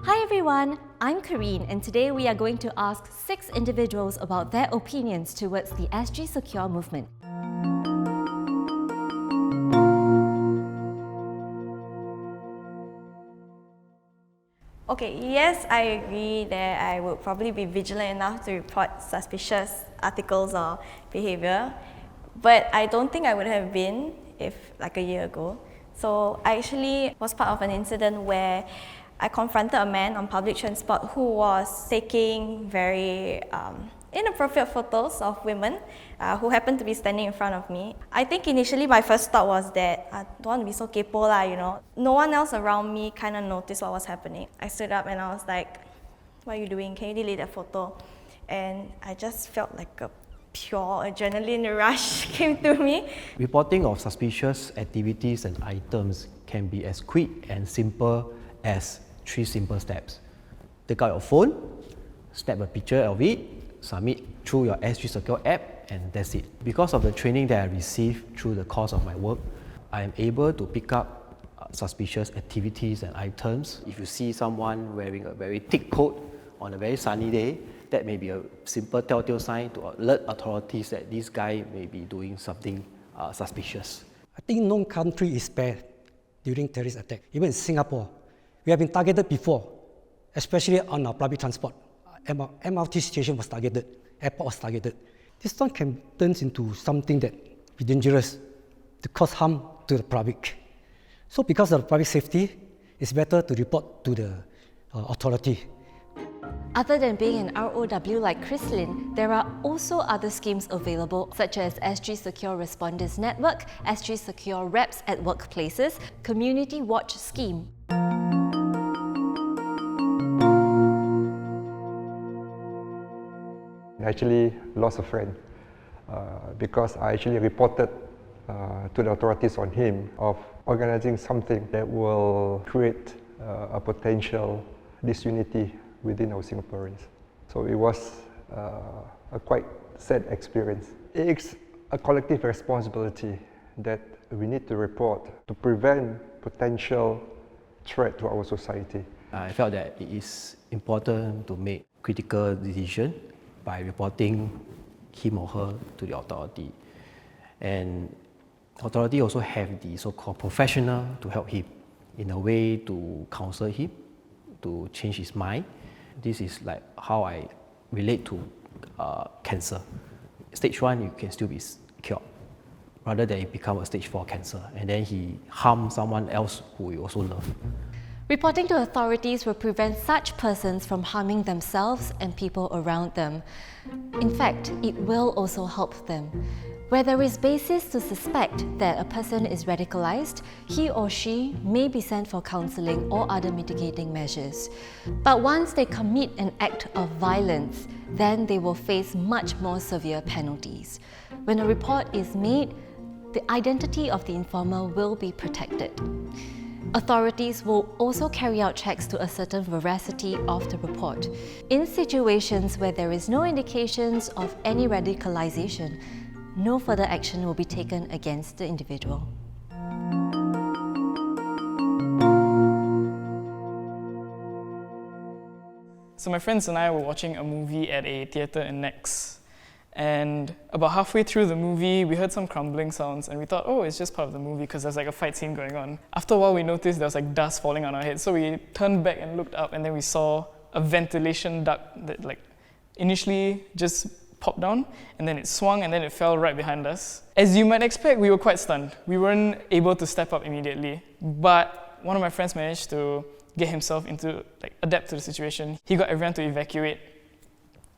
Hi everyone, I'm Kareen and today we are going to ask 6 individuals about their opinions towards the SG Secure movement. Okay, yes, I agree that I would probably be vigilant enough to report suspicious articles or behavior, but I don't think I would have been if like a year ago. So I actually was part of an incident where I confronted a man on public transport who was taking very inappropriate photos of women who happened to be standing in front of me. I think initially my first thought was that I don't want to be so kaypoh lah, you know. No one else around me kind of noticed what was happening. I stood up and I was like, what are you doing? Can you delete that photo? And I just felt like a pure adrenaline rush came to me. Reporting of suspicious activities and items can be as quick and simple as 3 simple steps. Take out your phone, snap a picture of it, submit through your SG Secure app, and that's it. Because of the training that I received through the course of my work, I am able to pick up suspicious activities and items. If you see someone wearing a very thick coat on a very sunny day, that may be a simple telltale sign to alert authorities that this guy may be doing something suspicious. I think no country is spared during terrorist attack. Even in Singapore, we have been targeted before, especially on our public transport. MRT station was targeted, airport was targeted. This one can turn into something that be dangerous to cause harm to the public. So because of public safety, it's better to report to the authority. Other than being an ROW like Chrislyn, there are also other schemes available such as SG Secure Responders Network, SG Secure Reps at Workplaces, Community Watch Scheme. I actually lost a friend because I actually reported to the authorities on him of organizing something that will create a potential disunity within our Singaporeans. So it was a quite sad experience. It's a collective responsibility that we need to report to prevent potential threat to our society. I felt that it is important to make critical decisions by reporting him or her to the authority. And authority also have the so-called professional to help him in a way to counsel him, to change his mind. This is like how I relate to cancer. Stage 1, you can still be cured, rather than it become a stage 4 cancer, and then he harm someone else who you also love. Reporting to authorities will prevent such persons from harming themselves and people around them. In fact, it will also help them. Where there is basis to suspect that a person is radicalized, he or she may be sent for counseling or other mitigating measures. But once they commit an act of violence, then they will face much more severe penalties. When a report is made, the identity of the informer will be protected. Authorities will also carry out checks to ascertain veracity of the report. In situations where there is no indications of any radicalization, no further action will be taken against the individual. So my friends and I were watching a movie at a theatre in Nex. And about halfway through the movie, we heard some crumbling sounds and we thought, oh, it's just part of the movie because there's like a fight scene going on. After a while, we noticed there was like dust falling on our heads. So we turned back and looked up and then we saw a ventilation duct that like initially just popped down and then it swung and then it fell right behind us. As you might expect, we were quite stunned. We weren't able to step up immediately, but one of my friends managed to get himself into, adapt to the situation. He got everyone to evacuate.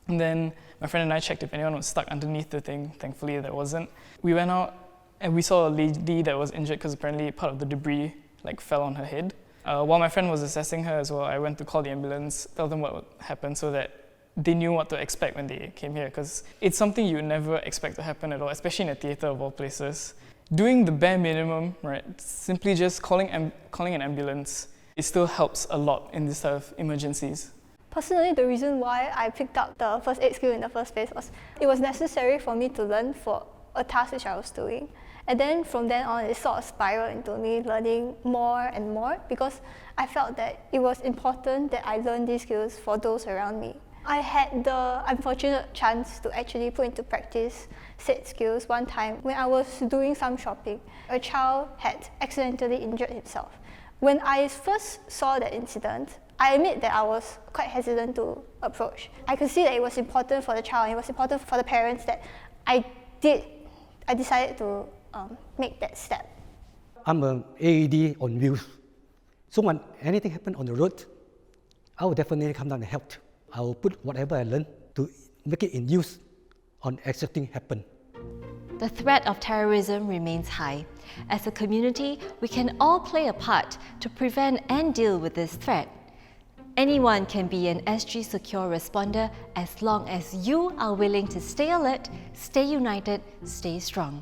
And then my friend and I checked if anyone was stuck underneath the thing. Thankfully, there wasn't. We went out and we saw a lady that was injured because apparently part of the debris fell on her head. While my friend was assessing her as well, I went to call the ambulance, tell them what happened so that they knew what to expect when they came here, because it's something you would never expect to happen at all, especially in a theatre of all places. Doing the bare minimum, right, simply just calling an ambulance, it still helps a lot in this type of emergencies. Personally, the reason why I picked up the first aid skill in the first place was it was necessary for me to learn for a task which I was doing. And then from then on, it sort of spiraled into me learning more and more because I felt that it was important that I learn these skills for those around me. I had the unfortunate chance to actually put into practice said skills one time when I was doing some shopping. A child had accidentally injured himself. When I first saw that incident, I admit that I was quite hesitant to approach. I could see that it was important for the child, and it was important for the parents that I decided to make that step. I'm an AED on wheels. So when anything happened on the road, I will definitely come down and help. I will put whatever I learned to make it in use on accepting happen. The threat of terrorism remains high. As a community, we can all play a part to prevent and deal with this threat. Anyone can be an SG Secure responder as long as you are willing to stay alert, stay united, stay strong.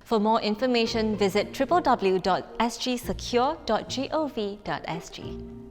For more information, visit www.sgsecure.gov.sg.